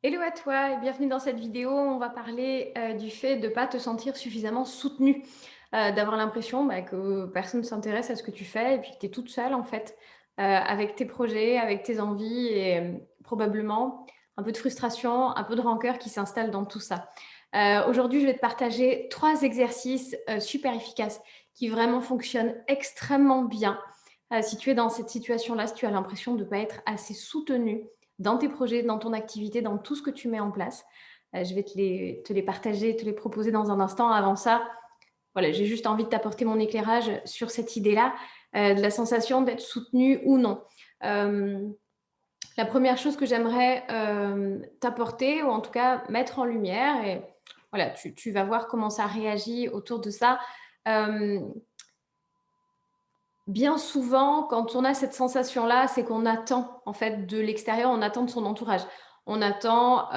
Hello à toi et bienvenue dans cette vidéo. On va parler du fait de ne pas te sentir suffisamment soutenu, d'avoir l'impression que personne ne s'intéresse à ce que tu fais et puis que tu es toute seule en fait, avec tes projets, avec tes envies et probablement un peu de frustration, un peu de rancœur qui s'installe dans tout ça. Aujourd'hui, je vais te partager 3 exercices, super efficaces qui vraiment fonctionnent extrêmement bien, si tu es dans cette situation-là, si tu as l'impression de ne pas être assez soutenu dans tes projets, dans ton activité, dans tout ce que tu mets en place. Je vais te les partager, te les proposer dans un instant. Avant ça, voilà, j'ai juste envie de t'apporter mon éclairage sur cette idée-là, de la sensation d'être soutenu ou non. Euh, la première chose que j'aimerais t'apporter, ou en tout cas mettre en lumière, et voilà, tu vas voir comment ça réagit autour de ça. Euh, Bien souvent, quand on a cette sensation-là, c'est qu'on attend en fait de l'extérieur, on attend de son entourage. On attend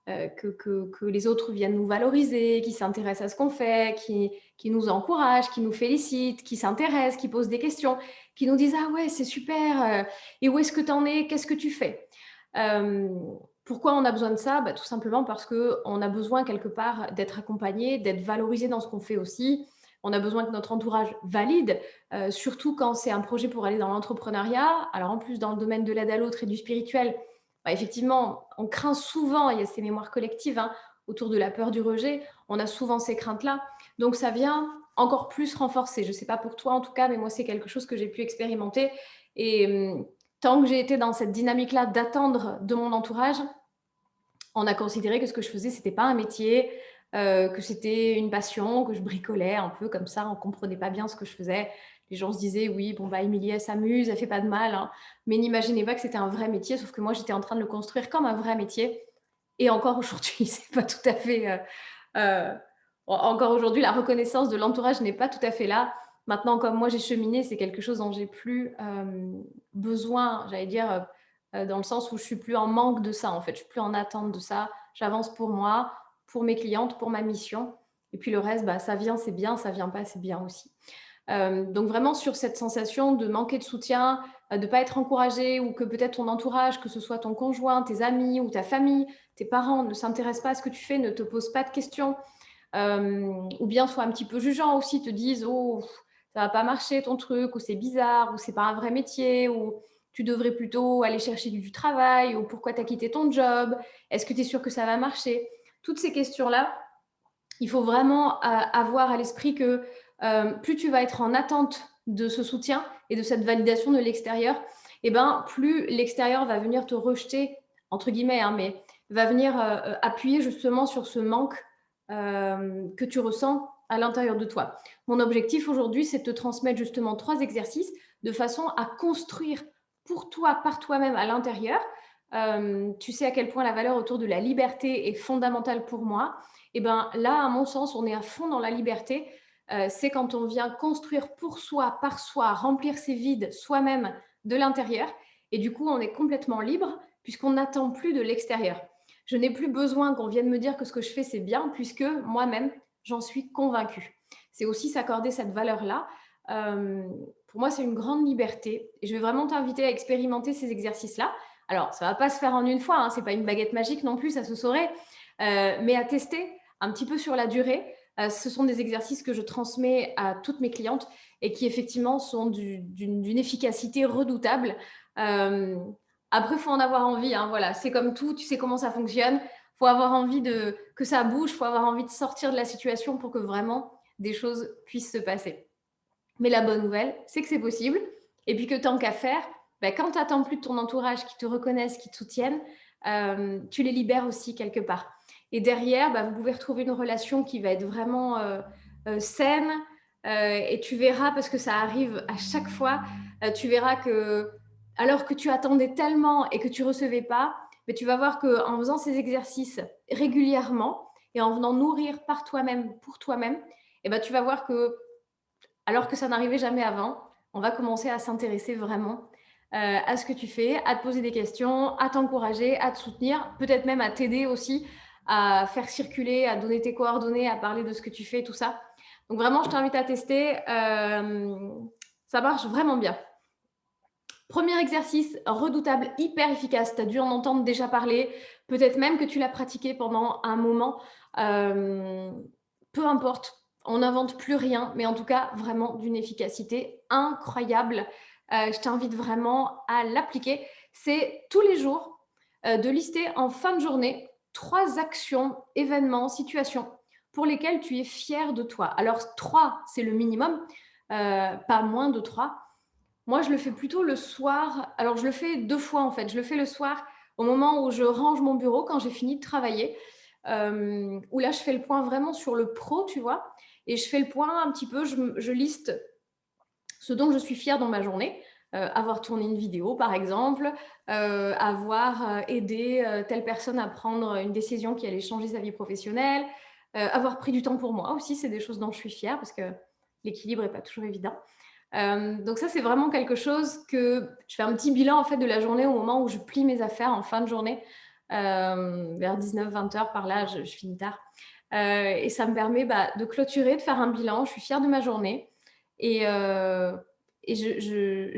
que les autres viennent nous valoriser, qui s'intéressent à ce qu'on fait, qui nous encouragent, qui nous félicitent, qui s'intéressent, qui posent des questions, qui nous disent: «Ah ouais, c'est super, et où est-ce que tu en es? Qu'est-ce que tu fais?» Pourquoi on a besoin de ça? Bah, tout simplement parce qu'on a besoin quelque part d'être accompagné, d'être valorisé dans ce qu'on fait aussi. On a besoin que notre entourage valide, surtout quand c'est un projet pour aller dans l'entrepreneuriat. Alors en plus, dans le domaine de l'aide à l'autre et du spirituel, bah, effectivement, on craint souvent, il y a ces mémoires collectives hein, autour de la peur du rejet, on a souvent ces craintes-là. Donc ça vient encore plus renforcer. Je ne sais pas pour toi en tout cas, mais moi c'est quelque chose que j'ai pu expérimenter. Et tant que j'ai été dans cette dynamique-là d'attendre de mon entourage, on a considéré que ce que je faisais, c'était pas un métier, que c'était une passion, que je bricolais un peu comme ça, on comprenait pas bien ce que je faisais. Les gens se disaient: «Oui, bon, bah, Émilie, elle s'amuse, elle fait pas de mal, hein». Mais n'imaginez pas que c'était un vrai métier, sauf que moi, j'étais en train de le construire comme un vrai métier et encore aujourd'hui, c'est pas tout à fait, encore aujourd'hui, la reconnaissance de l'entourage n'est pas tout à fait là. Maintenant, comme moi, j'ai cheminé, c'est quelque chose dont j'ai plus, besoin, j'allais dire, dans le sens où je suis plus en manque de ça, en fait. Je suis plus en attente de ça. J'avance pour moi, pour mes clientes, pour ma mission et puis le reste, bah, ça vient, c'est bien, ça vient pas, c'est bien aussi. Donc vraiment sur cette sensation de manquer de soutien, de pas être encouragé ou que peut-être ton entourage, que ce soit ton conjoint, tes amis ou ta famille, tes parents ne s'intéressent pas à ce que tu fais, ne te posent pas de questions, ou bien soient un petit peu jugeants aussi, te disent: «Oh, ça va pas marcher ton truc» ou «C'est bizarre» ou «C'est pas un vrai métier» ou «Tu devrais plutôt aller chercher du travail» ou «Pourquoi tu as quitté ton job? Est-ce que tu es sûr que ça va marcher?» Toutes ces questions-là, il faut vraiment avoir à l'esprit que plus tu vas être en attente de ce soutien et de cette validation de l'extérieur, et ben, plus l'extérieur va venir te rejeter, entre guillemets, hein, mais va venir appuyer justement sur ce manque que tu ressens à l'intérieur de toi. Mon objectif aujourd'hui, c'est de te transmettre justement 3 exercices de façon à construire pour toi, par toi-même à l'intérieur. Tu sais à quel point la valeur autour de la liberté est fondamentale pour moi. Et ben là, à mon sens, on est à fond dans la liberté. C'est quand on vient construire pour soi, par soi, remplir ses vides soi-même de l'intérieur. Et du coup, on est complètement libre puisqu'on n'attend plus de l'extérieur. Je n'ai plus besoin qu'on vienne me dire que ce que je fais, c'est bien puisque moi-même, j'en suis convaincue. C'est aussi s'accorder cette valeur-là. Euh, pour moi, c'est une grande liberté. Et je vais vraiment t'inviter à expérimenter ces exercices-là. Alors, ça ne va pas se faire en une fois, hein, ce n'est pas une baguette magique non plus, ça se saurait, mais à tester un petit peu sur la durée. Ce sont des exercices que je transmets à toutes mes clientes et qui effectivement sont d'une efficacité redoutable. Euh, Après, il faut en avoir envie. Hein, voilà. C'est comme tout, tu sais comment ça fonctionne. Il faut avoir envie que ça bouge, il faut avoir envie de sortir de la situation pour que vraiment des choses puissent se passer. Mais la bonne nouvelle, c'est que c'est possible. Et puis que tant qu'à faire, ben, quand tu n'attends plus de ton entourage qui te reconnaissent, qui te soutiennent, tu les libères aussi quelque part. Et derrière, ben, vous pouvez retrouver une relation qui va être vraiment saine. Et tu verras, parce que ça arrive à chaque fois, tu verras que alors que tu attendais tellement et que tu ne recevais pas, mais tu vas voir qu'en faisant ces exercices régulièrement et en venant nourrir par toi-même, pour toi-même, et ben, tu vas voir que alors que ça n'arrivait jamais avant, on va commencer à s'intéresser vraiment à ce que tu fais, à te poser des questions, à t'encourager, à te soutenir, peut-être même à t'aider aussi à faire circuler, à donner tes coordonnées, à parler de ce que tu fais, tout ça. Donc vraiment, je t'invite à tester. Ça marche vraiment bien. Premier exercice redoutable, hyper efficace. Tu as dû en entendre déjà parler, peut-être même que tu l'as pratiqué pendant un moment. Peu importe, on n'invente plus rien, mais en tout cas, vraiment d'une efficacité incroyable. Je t'invite vraiment à l'appliquer. C'est tous les jours de lister en fin de journée 3 actions, événements, situations pour lesquelles tu es fier de toi. Alors 3, c'est le minimum, pas moins de 3. Moi, je le fais plutôt le soir. Alors, je le fais 2 fois, en fait. Je le fais le soir au moment où je range mon bureau, quand j'ai fini de travailler, où là, je fais le point vraiment sur le pro, tu vois? Et je fais le point un petit peu, je liste ce dont je suis fière dans ma journée. Avoir tourné une vidéo, par exemple, avoir aidé telle personne à prendre une décision qui allait changer sa vie professionnelle, avoir pris du temps pour moi aussi, c'est des choses dont je suis fière parce que l'équilibre n'est pas toujours évident. Donc ça, c'est vraiment quelque chose que je fais un petit bilan en fait de la journée au moment où je plie mes affaires en fin de journée, vers 19-20 heures par là, je finis tard. Et ça me permet de clôturer, de faire un bilan. Je suis fière de ma journée et, je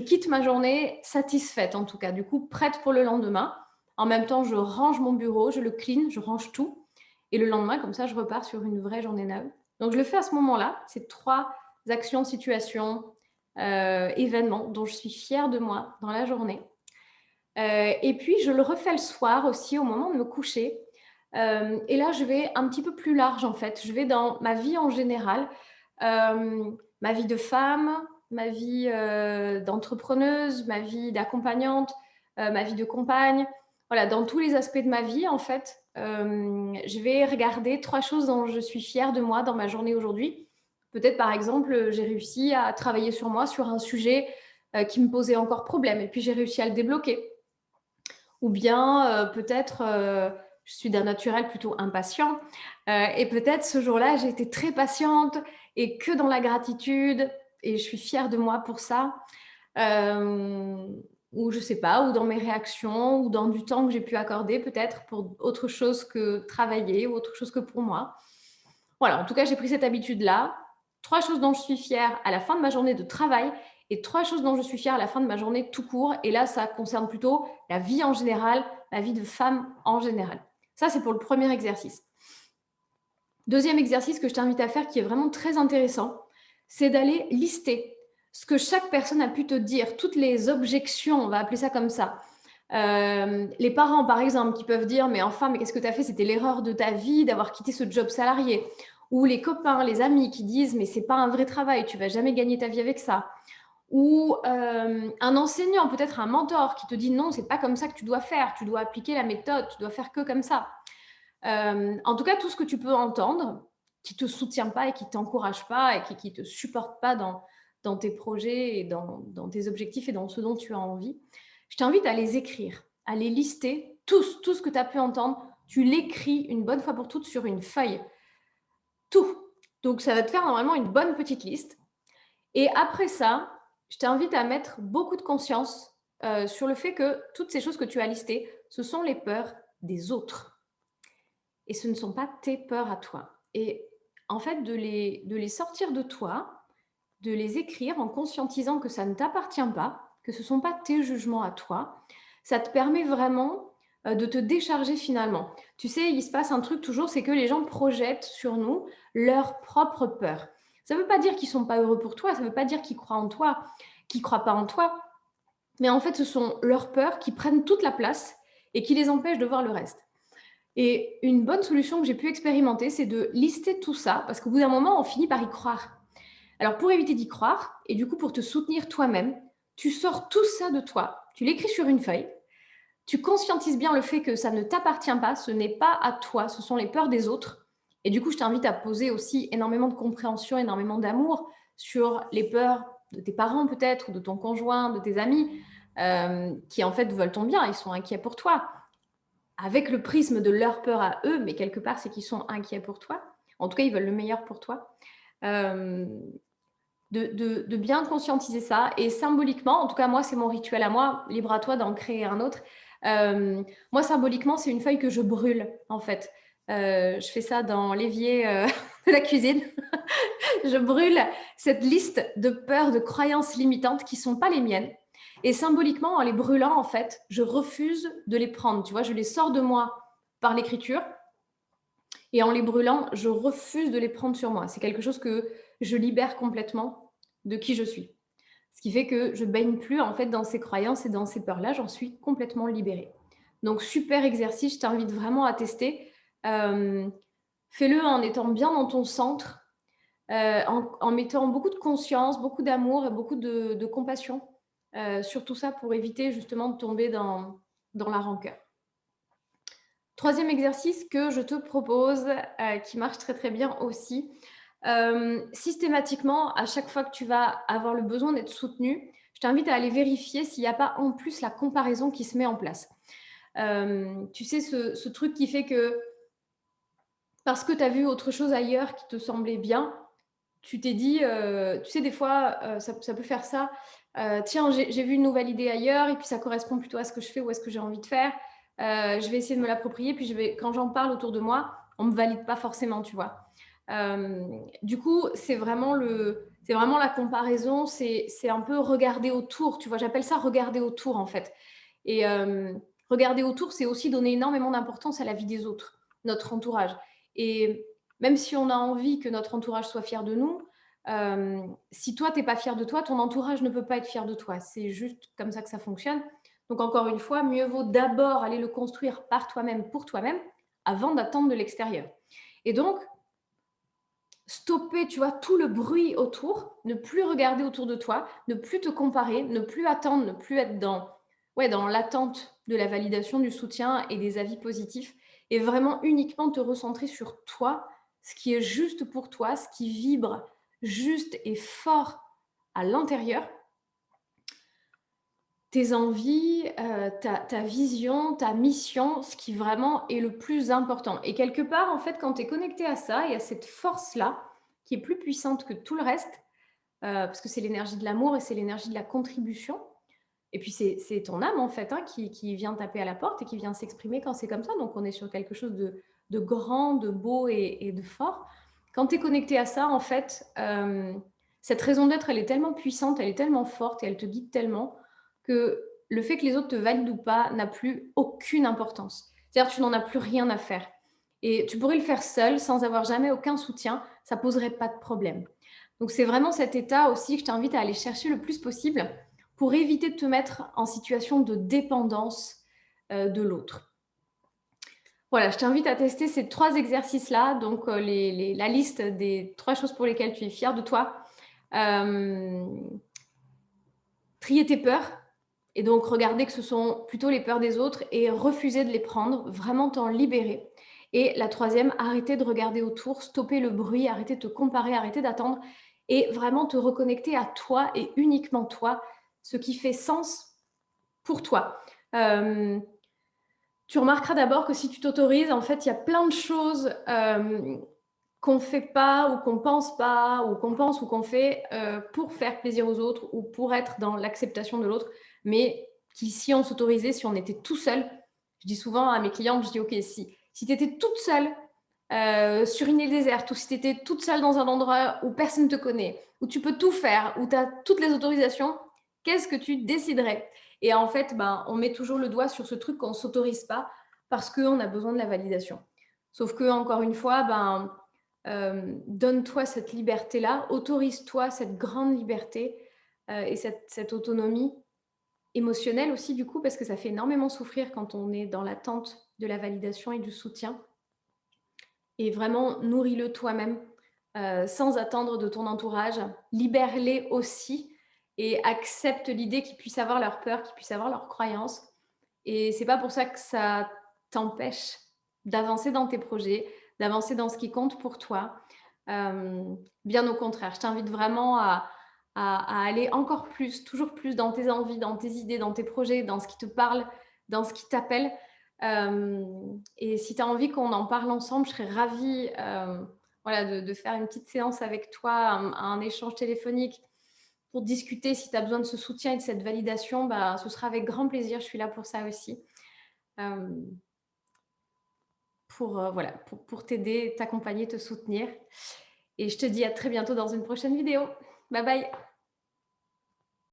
quitte ma journée satisfaite en tout cas, du coup prête pour le lendemain. En même temps, je range mon bureau, je le clean, je range tout. Et le lendemain, comme ça, je repars sur une vraie journée neuve. Donc je le fais à ce moment-là, ces 3 actions, situations, événements dont je suis fière de moi dans la journée. Et puis, je le refais le soir aussi au moment de me coucher. Et là, je vais un petit peu plus large en fait. Je vais dans ma vie en général, ma vie de femme, ma vie d'entrepreneuse, ma vie d'accompagnante, ma vie de compagne. Voilà, dans tous les aspects de ma vie en fait, je vais regarder 3 choses dont je suis fière de moi dans ma journée aujourd'hui. Peut-être par exemple, j'ai réussi à travailler sur moi sur un sujet qui me posait encore problème et puis j'ai réussi à le débloquer. Ou bien peut-être je suis d'un naturel plutôt impatient et peut-être ce jour-là j'ai été très patiente et que dans la gratitude et je suis fière de moi pour ça. Euh, ou je sais pas, ou dans mes réactions, ou dans du temps que j'ai pu accorder peut-être pour autre chose que travailler ou autre chose que pour moi. Voilà, en tout cas, j'ai pris cette habitude-là. 3 choses dont je suis fière à la fin de ma journée de travail et 3 choses dont je suis fière à la fin de ma journée tout court. Et là, ça concerne plutôt la vie en général, la vie de femme en général. Ça, c'est pour le premier exercice. Deuxième exercice que je t'invite à faire qui est vraiment très intéressant, c'est d'aller lister ce que chaque personne a pu te dire, toutes les objections, on va appeler ça comme ça. Les parents, par exemple, qui peuvent dire « Mais enfin, mais qu'est-ce que tu as fait? C'était l'erreur de ta vie d'avoir quitté ce job salarié. » Ou les copains, les amis qui disent « Mais c'est pas un vrai travail, tu vas jamais gagner ta vie avec ça. » Ou un enseignant, peut-être un mentor qui te dit « Non, c'est pas comme ça que tu dois faire, tu dois appliquer la méthode, tu dois faire que comme ça. » En tout cas, tout ce que tu peux entendre qui ne te soutient pas et qui ne t'encourage pas et qui ne te supporte pas dans tes projets et dans tes objectifs et dans ce dont tu as envie, je t'invite à les écrire, à les lister, tout ce que tu as pu entendre, tu l'écris une bonne fois pour toutes sur une feuille. Tout. Donc, ça va te faire normalement une bonne petite liste. Et après ça, je t'invite à mettre beaucoup de conscience sur le fait que toutes ces choses que tu as listées, ce sont les peurs des autres. Et ce ne sont pas tes peurs à toi. Et en fait, de les sortir de toi, de les écrire en conscientisant que ça ne t'appartient pas, que ce ne sont pas tes jugements à toi, ça te permet vraiment de te décharger finalement. Tu sais, il se passe un truc toujours, c'est que les gens projettent sur nous leurs propres peurs. Ça ne veut pas dire qu'ils ne sont pas heureux pour toi, ça ne veut pas dire qu'ils croient en toi, qu'ils ne croient pas en toi, mais en fait, ce sont leurs peurs qui prennent toute la place et qui les empêchent de voir le reste. Et une bonne solution que j'ai pu expérimenter, c'est de lister tout ça, parce qu'au bout d'un moment, on finit par y croire. Alors, pour éviter d'y croire, et du coup pour te soutenir toi-même, tu sors tout ça de toi, tu l'écris sur une feuille, tu conscientises bien le fait que ça ne t'appartient pas, ce n'est pas à toi, ce sont les peurs des autres. Et du coup, je t'invite à poser aussi énormément de compréhension, énormément d'amour sur les peurs de tes parents peut-être, ou de ton conjoint, de tes amis, qui en fait veulent ton bien, ils sont inquiets pour toi avec le prisme de leur peur à eux, mais quelque part, c'est qu'ils sont inquiets pour toi. En tout cas, ils veulent le meilleur pour toi. Euh, de bien conscientiser ça. Et symboliquement, en tout cas, moi, c'est mon rituel à moi, libre à toi d'en créer un autre. Moi, symboliquement, c'est une feuille que je brûle, en fait. Je fais ça dans l'évier de la cuisine. Je brûle cette liste de peurs, de croyances limitantes qui ne sont pas les miennes Et symboliquement, en les brûlant, en fait, je refuse de les prendre. Tu vois, je les sors de moi par l'écriture et en les brûlant, je refuse de les prendre sur moi. C'est quelque chose que je libère complètement de qui je suis. Ce qui fait que je baigne plus en fait dans ces croyances et dans ces peurs-là, j'en suis complètement libérée. Donc super exercice, je t'invite vraiment à tester. Hem, Fais-le en étant bien dans ton centre, en mettant beaucoup de conscience, beaucoup d'amour et beaucoup de compassion, sur tout ça pour éviter justement de tomber dans la rancœur. Troisième exercice que je te propose, qui marche très, très bien aussi, systématiquement, à chaque fois que tu vas avoir le besoin d'être soutenu, je t'invite à aller vérifier s'il n'y a pas en plus la comparaison qui se met en place. Tu sais, ce truc qui fait que parce que tu as vu autre chose ailleurs qui te semblait bien, tu t'es dit, tu sais, des fois, ça peut faire ça, «Tiens, j'ai vu une nouvelle idée ailleurs et puis ça correspond plutôt à ce que je fais ou à ce que j'ai envie de faire. Je vais essayer de me l'approprier, puis quand j'en parle autour de moi, on me valide pas forcément», tu vois? Du coup, c'est vraiment la comparaison, c'est un peu regarder autour, tu vois? J'appelle ça regarder autour, en fait et regarder autour, c'est aussi donner énormément d'importance à la vie des autres, notre entourage et même si on a envie que notre entourage soit fier de nous, si toi, tu es pas fier de toi, ton entourage ne peut pas être fier de toi. C'est juste comme ça que ça fonctionne. Donc encore une fois, mieux vaut d'abord aller le construire par toi-même, pour toi-même, avant d'attendre de l'extérieur. Et donc, stopper, tu vois, tout le bruit autour, ne plus regarder autour de toi, ne plus te comparer, ne plus attendre, ne plus être dans l'attente de la validation, du soutien et des avis positifs et vraiment uniquement te recentrer sur toi, ce qui est juste pour toi, ce qui vibre juste et fort à l'intérieur, tes envies, ta vision, ta mission, ce qui vraiment est le plus important et quelque part, en fait, quand tu es connecté à ça et à cette force-là, qui est plus puissante que tout le reste, parce que c'est l'énergie de l'amour et c'est l'énergie de la contribution et puis c'est ton âme, en fait, hein, qui vient taper à la porte et qui vient s'exprimer quand c'est comme ça, donc on est sur quelque chose de grand, de beau et de fort. Quand tu es connecté à ça, en fait, cette raison d'être, elle est tellement puissante, elle est tellement forte et elle te guide tellement que le fait que les autres te valident ou pas n'a plus aucune importance. C'est-à-dire tu n'en as plus rien à faire et tu pourrais le faire seul sans avoir jamais aucun soutien, ça poserait pas de problème. Donc c'est vraiment cet état aussi que je t'invite à aller chercher le plus possible pour éviter de te mettre en situation de dépendance, de l'autre. Voilà, je t'invite à tester ces 3 exercices-là, donc la liste des 3 choses pour lesquelles tu es fier de toi. Hem, Trier tes peurs et donc regarder que ce sont plutôt les peurs des autres et refuser de les prendre, vraiment t'en libérer. Et la troisième, arrêter de regarder autour, stopper le bruit, arrêter de te comparer, arrêter d'attendre et vraiment te reconnecter à toi et uniquement toi, ce qui fait sens pour toi. Hem, Tu remarqueras d'abord que si tu t'autorises, en fait, il y a plein de choses, qu'on fait pas ou qu'on pense pas ou qu'on pense ou qu'on fait, pour faire plaisir aux autres ou pour être dans l'acceptation de l'autre, mais qui si on s'autorisait, si on était tout seul, je dis souvent à mes clientes, je dis: «OK, si tu étais toute seule, sur une île déserte ou si tu étais toute seule dans un endroit où personne ne te connaît, où tu peux tout faire, où tu as toutes les autorisations, qu'est-ce que tu déciderais?» Et en fait, ben, on met toujours le doigt sur ce truc qu'on ne s'autorise pas parce qu'on a besoin de la validation. Sauf que encore une fois, ben, donne-toi cette liberté-là, autorise-toi cette grande liberté, et cette autonomie émotionnelle aussi du coup, parce que ça fait énormément souffrir quand on est dans l'attente de la validation et du soutien et vraiment nourris-le toi-même, sans attendre de ton entourage. Libère-les aussi et accepte l'idée qu'ils puissent avoir leurs peurs, qu'ils puissent avoir leurs croyances et c'est pas pour ça que ça t'empêche d'avancer dans tes projets, d'avancer dans ce qui compte pour toi. Bien au contraire, je t'invite vraiment à aller encore plus, toujours plus dans tes envies, dans tes idées, dans tes projets, dans ce qui te parle, dans ce qui t'appelle. Et si tu as envie qu'on en parle ensemble, je serais ravie, voilà, de faire une petite séance avec toi, un échange téléphonique pour discuter. Si tu as besoin de ce soutien et de cette validation, bah, ce sera avec grand plaisir. Je suis là pour ça aussi, hem, voilà, pour t'aider, t'accompagner, te soutenir et je te dis à très bientôt dans une prochaine vidéo. Bye bye.